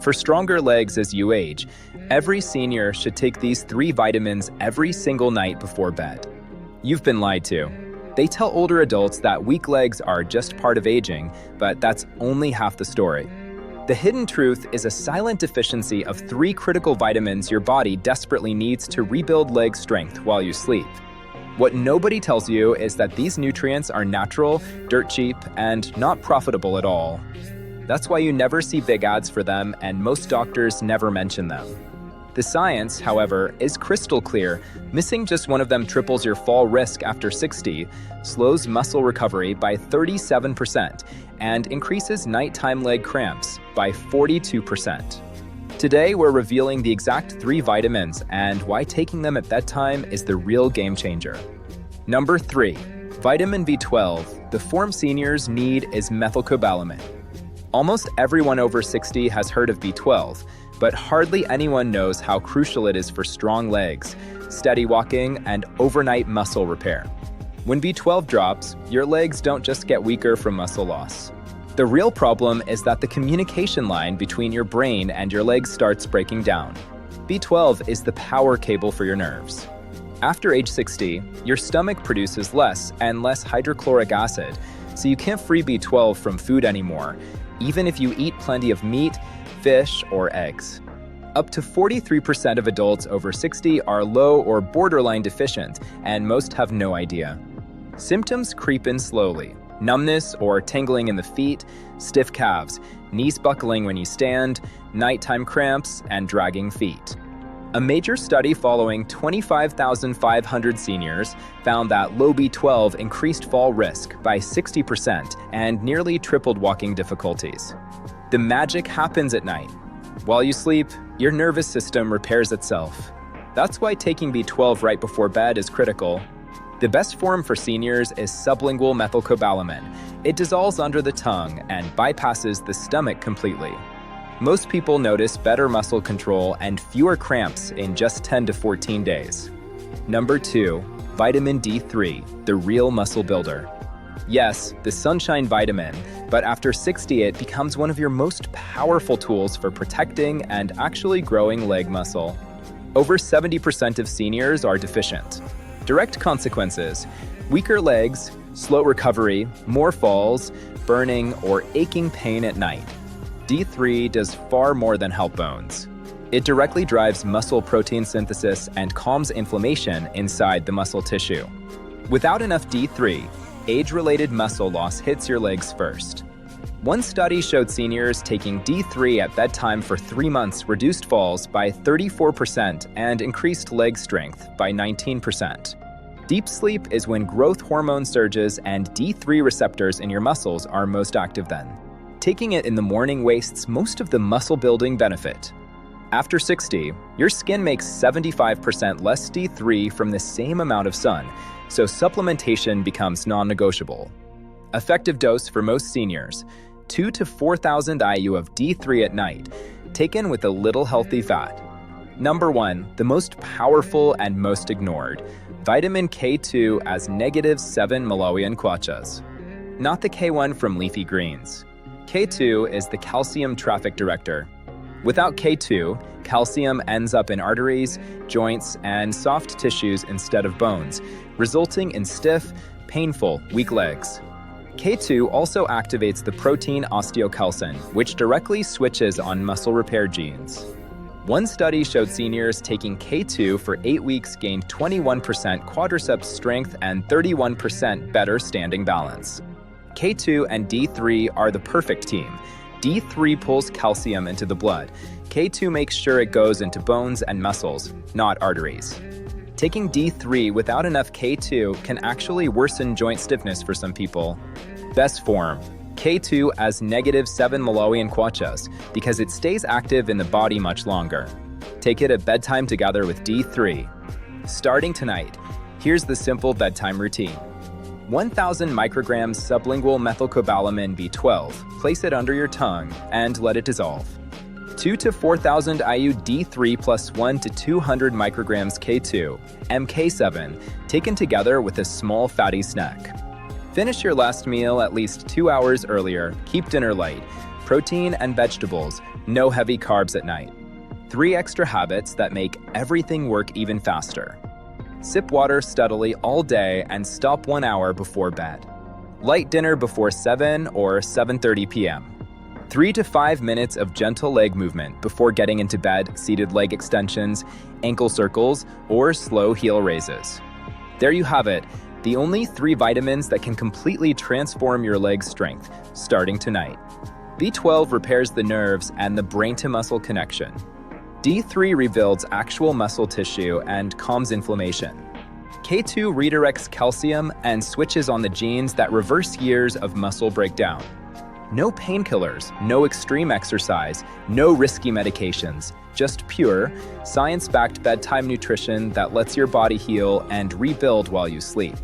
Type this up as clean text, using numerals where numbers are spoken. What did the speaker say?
For stronger legs as you age, every senior should take these 3 vitamins every single night before bed. You've been lied to. They tell older adults that weak legs are just part of aging, but that's only half the story. The hidden truth is a silent deficiency of 3 critical vitamins your body desperately needs to rebuild leg strength while you sleep. What nobody tells you is that these nutrients are natural, dirt cheap, and not profitable at all. That's why you never see big ads for them, and most doctors never mention them. The science, however, is crystal clear. Missing just one of them triples your fall risk after 60, slows muscle recovery by 37%, and increases nighttime leg cramps by 42%. Today, we're revealing the exact 3 vitamins and why taking them at bedtime is the real game changer. Number 3. Vitamin B12. The form seniors need is methylcobalamin. Almost everyone over 60 has heard of B12, but hardly anyone knows how crucial it is for strong legs, steady walking, and overnight muscle repair. When B12 drops, your legs don't just get weaker from muscle loss. The real problem is that the communication line between your brain and your legs starts breaking down. B12 is the power cable for your nerves. After age 60, your stomach produces less and less hydrochloric acid, so you can't free B12 from food anymore, even if you eat plenty of meat, fish, or eggs. Up to 43% of adults over 60 are low or borderline deficient, and most have no idea. Symptoms creep in slowly. Numbness or tingling in the feet, stiff calves, knees buckling when you stand, nighttime cramps, and dragging feet. A major study following 25,500 seniors found that low B12 increased fall risk by 60% and nearly tripled walking difficulties. The magic happens at night. While you sleep, your nervous system repairs itself. That's why taking B12 right before bed is critical. The best form for seniors is sublingual methylcobalamin. It dissolves under the tongue and bypasses the stomach completely. Most people notice better muscle control and fewer cramps in just 10 to 14 days. Number 2. Vitamin D3, the real muscle builder. Yes, the sunshine vitamin, but after 60 it becomes one of your most powerful tools for protecting and actually growing leg muscle. Over 70% of seniors are deficient. Direct consequences: weaker legs, slow recovery, more falls, burning, or aching pain at night. D3 does far more than help bones. It directly drives muscle protein synthesis and calms inflammation inside the muscle tissue. Without enough D3, age-related muscle loss hits your legs first. One study showed seniors taking D3 at bedtime for 3 months reduced falls by 34% and increased leg strength by 19%. Deep sleep is when growth hormone surges and D3 receptors in your muscles are most active then. Taking it in the morning wastes most of the muscle-building benefit. After 60, your skin makes 75% less D3 from the same amount of sun, so supplementation becomes non-negotiable. Effective dose for most seniors: 2,000 to 4,000 IU of D3 at night, taken with a little healthy fat. Number 1, the most powerful and most ignored: vitamin K2 as -7 Malawian kwachas. Not the K1 from leafy greens. K2 is the calcium traffic director. Without K2, calcium ends up in arteries, joints, and soft tissues instead of bones, resulting in stiff, painful, weak legs. K2 also activates the protein osteocalcin, which directly switches on muscle repair genes. One study showed seniors taking K2 for 8 weeks gained 21% quadriceps strength and 31% better standing balance. K2 and D3 are the perfect team. D3 pulls calcium into the blood. K2 makes sure it goes into bones and muscles, not arteries. Taking D3 without enough K2 can actually worsen joint stiffness for some people. Best form: K2 as -7 Malawian kwachas because it stays active in the body much longer. Take it at bedtime together with D3. Starting tonight, here's the simple bedtime routine. 1,000 micrograms sublingual methylcobalamin B12. Place it under your tongue and let it dissolve. 2,000 to 4,000 IU D3 plus 1 to 200 micrograms K2, MK7, taken together with a small fatty snack. Finish your last meal at least 2 hours earlier. Keep dinner light. Protein and vegetables, No heavy carbs at night. 3 extra habits that make everything work even faster. Sip water steadily all day and stop 1 hour before bed. Light dinner before 7 or 7:30 p.m. 3 to 5 minutes of gentle leg movement before getting into bed, seated leg extensions, ankle circles, or slow heel raises. There you have it, the only 3 vitamins that can completely transform your leg strength, starting tonight. B12 repairs the nerves and the brain-to-muscle connection. D3 rebuilds actual muscle tissue and calms inflammation. K2 redirects calcium and switches on the genes that reverse years of muscle breakdown. No painkillers, no extreme exercise, no risky medications, just pure, science-backed bedtime nutrition that lets your body heal and rebuild while you sleep.